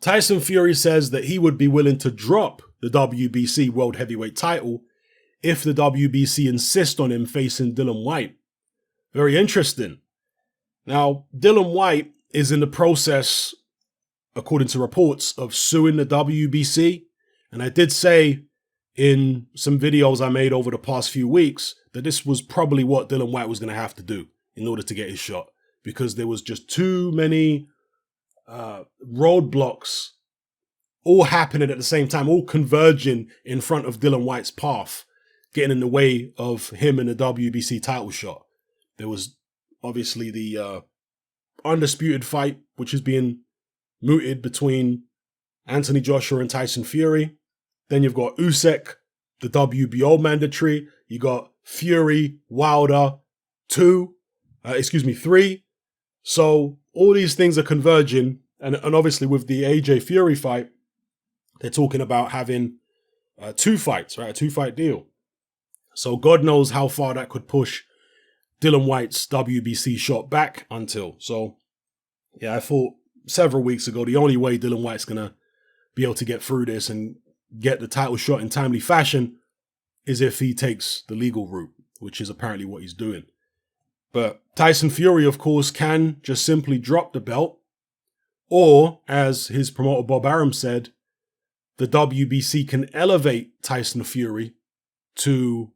Tyson Fury says that he would be willing to drop the WBC World Heavyweight title if the WBC insist on him facing Dillian Whyte. Very interesting. Now, Dillian Whyte is in the process, according to reports, of suing the WBC. And I did say in some videos I made over the past few weeks that this was probably what Dillian Whyte was going to have to do in order to get his shot, because there was just too many roadblocks all happening at the same time, all converging in front of Dillian Whyte's path, getting in the way of him in the WBC title shot. There was obviously the undisputed fight, which is being mooted between Anthony Joshua and Tyson Fury. Then you've got Usyk, the WBO mandatory. You got Fury, Wilder, 3. So all these things are converging. And obviously with the AJ Fury fight, they're talking about having 2 fights, right? A 2-fight deal. So God knows how far that could push Dillian Whyte's WBC shot back until. So yeah, I thought several weeks ago, the only way Dillian Whyte's going to be able to get through this and get the title shot in timely fashion is if he takes the legal route, which is apparently what he's doing. But Tyson Fury, of course, can just simply drop the belt, or, as his promoter Bob Arum said, the WBC can elevate Tyson Fury to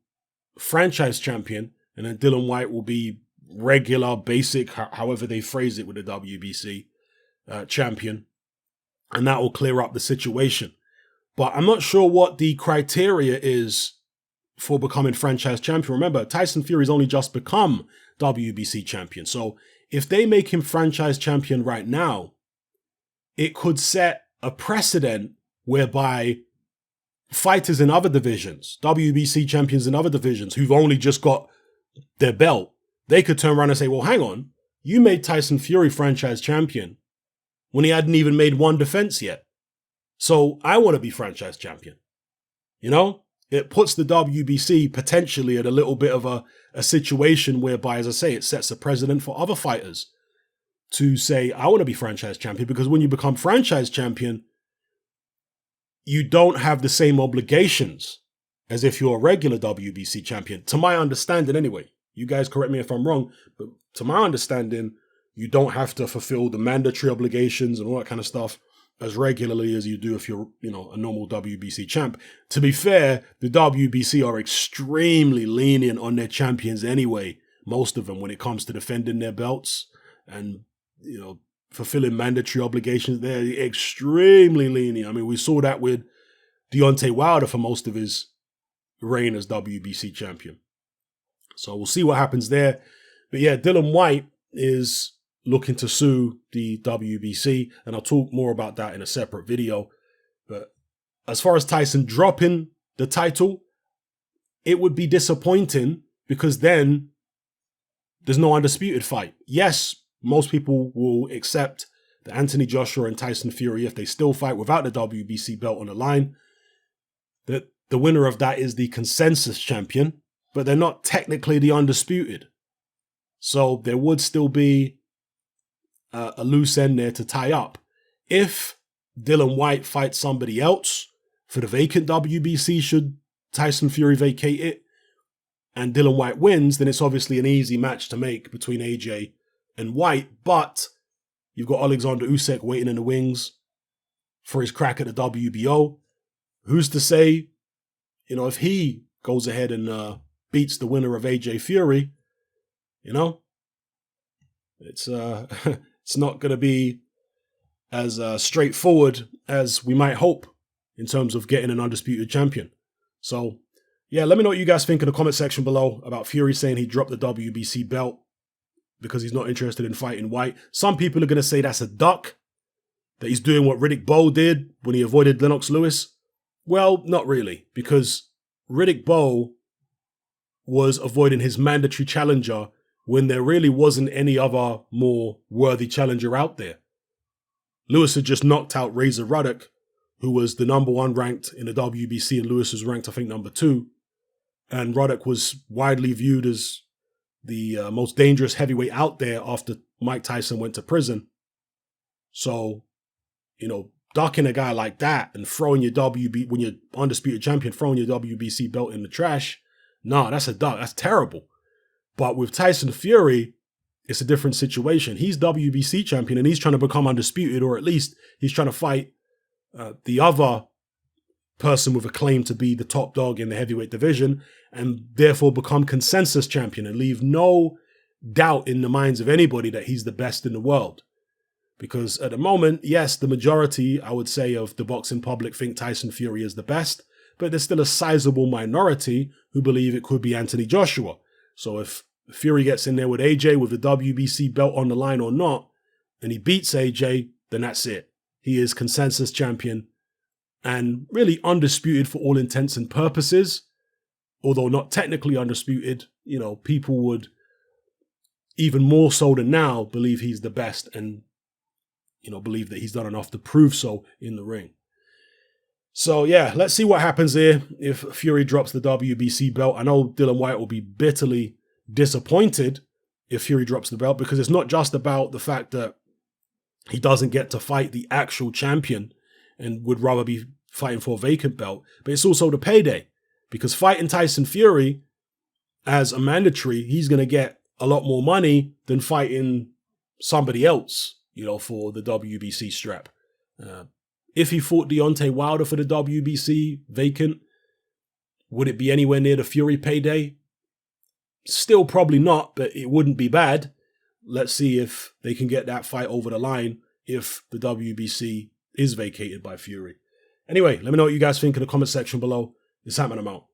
franchise champion, and then Dillian Whyte will be regular, basic, however they phrase it with the WBC champion, and that will clear up the situation. But I'm not sure what the criteria is for becoming franchise champion. Remember, Tyson Fury's only just become WBC champion. So if they make him franchise champion right now, it could set a precedent whereby fighters in other divisions, WBC champions in other divisions who've only just got their belt, they could turn around and say, well, hang on, you made Tyson Fury franchise champion when he hadn't even made one defense yet. So I want to be franchise champion. You know, it puts the WBC potentially at a little bit of a situation whereby, as I say, it sets a precedent for other fighters to say, I want to be franchise champion, because when you become franchise champion, you don't have the same obligations as if you're a regular WBC champion. To my understanding anyway, you guys correct me if I'm wrong, but to my understanding, you don't have to fulfill the mandatory obligations and all that kind of stuff as regularly as you do if you're, a normal WBC champ. To be fair, the WBC are extremely lenient on their champions anyway, most of them, when it comes to defending their belts and, fulfilling mandatory obligations. They're extremely lenient. I mean, we saw that with Deontay Wilder for most of his reign as WBC champion. So we'll see what happens there. But yeah, Dillian Whyte is looking to sue the WBC, and I'll talk more about that in a separate video. But as far as Tyson dropping the title, it would be disappointing, because then there's no undisputed fight. Yes, most people will accept that Anthony Joshua and Tyson Fury, if they still fight without the WBC belt on the line, that the winner of that is the consensus champion, but they're not technically the undisputed. So there would still be a loose end there to tie up. If Dillian Whyte fights somebody else for the vacant WBC, should Tyson Fury vacate it, and Dillian Whyte wins, then it's obviously an easy match to make between AJ and Whyte. But you've got Alexander Usyk waiting in the wings for his crack at the WBO. Who's to say, if he goes ahead and beats the winner of AJ Fury, it's it's not going to be as straightforward as we might hope in terms of getting an undisputed champion. So, yeah, let me know what you guys think in the comment section below about Fury saying he dropped the WBC belt because he's not interested in fighting Whyte. Some people are going to say that's a duck, that he's doing what Riddick Bowe did when he avoided Lennox Lewis. Well, not really, because Riddick Bowe was avoiding his mandatory challenger when there really wasn't any other more worthy challenger out there. Lewis had just knocked out Razor Ruddock, who was the number 1 ranked in the WBC, and Lewis was ranked, I think, number 2. And Ruddock was widely viewed as the most dangerous heavyweight out there after Mike Tyson went to prison. So, ducking a guy like that and throwing your when you're undisputed champion, throwing your WBC belt in the trash, nah, that's a duck. That's terrible. But with Tyson Fury, it's a different situation. He's WBC champion and he's trying to become undisputed, or at least he's trying to fight the other person with a claim to be the top dog in the heavyweight division and therefore become consensus champion and leave no doubt in the minds of anybody that he's the best in the world. Because at the moment, yes, the majority, I would say, of the boxing public think Tyson Fury is the best, but there's still a sizable minority who believe it could be Anthony Joshua. So if Fury gets in there with AJ with the WBC belt on the line or not, and he beats AJ, then that's it. He is consensus champion and really undisputed for all intents and purposes. Although not technically undisputed, people would even more so than now believe he's the best and, believe that he's done enough to prove so in the ring. So yeah, let's see what happens here if Fury drops the WBC belt. I know Dillian Whyte will be bitterly disappointed if Fury drops the belt, because it's not just about the fact that he doesn't get to fight the actual champion and would rather be fighting for a vacant belt, but it's also the payday, because fighting Tyson Fury as a mandatory, he's going to get a lot more money than fighting somebody else, for the WBC strap. If he fought Deontay Wilder for the WBC vacant, would it be anywhere near the Fury payday? Still probably not, but it wouldn't be bad. Let's see if they can get that fight over the line if the WBC is vacated by Fury. Anyway, let me know what you guys think in the comment section below. It's happening. I'm out.